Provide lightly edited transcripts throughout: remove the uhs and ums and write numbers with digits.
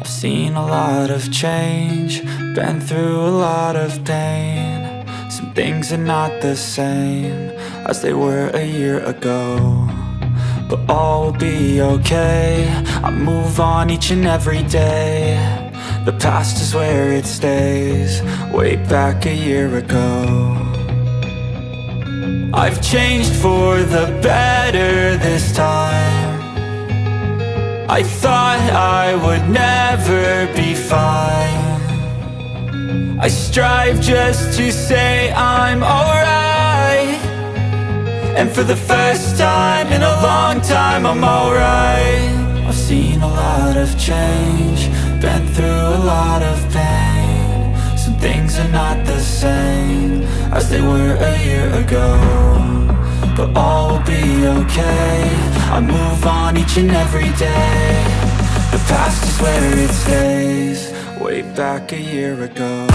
I've seen a lot of change, been through a lot of pain. Some things are not the same as they were a year ago, but all will be okay. I move on each and every day. The past is where it stays, way back a year ago. I've changed for the better this time. I thought I would never be fine. I strive just to say I'm alright, and for the first time in a long time I'm alright. I've seen a lot of change, been through a lot of pain. Some things are not the same as they were a year ago, but all will be okay. I move on each and every day. The past is where it stays, way back a year ago.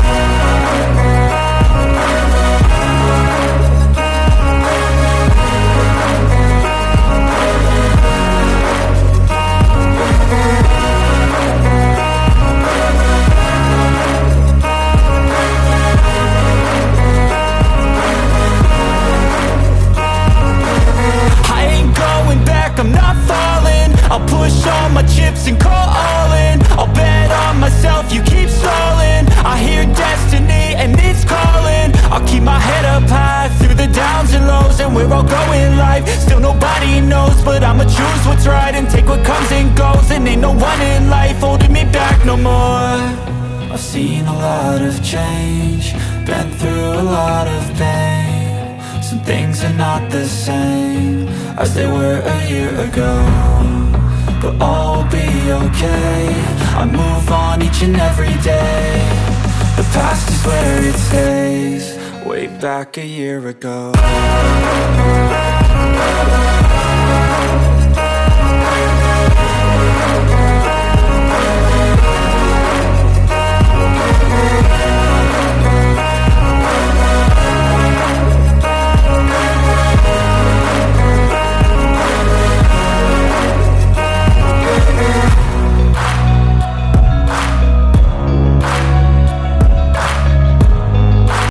I'm not falling, I'll push all my chips and call all in. I'll bet on myself, you keep stalling. I hear destiny and it's calling. I'll keep my head up high through the downs and lows, and we're all going life. Still nobody knows, but I'ma choose what's right and take what comes and goes. And ain't no one in life holding me back no more. I've seen a lot of change, been through a lot of pain. Some things are not the same as they were a year ago, but all will be okay. I move on each and every day. The past is where it stays, way back a year ago.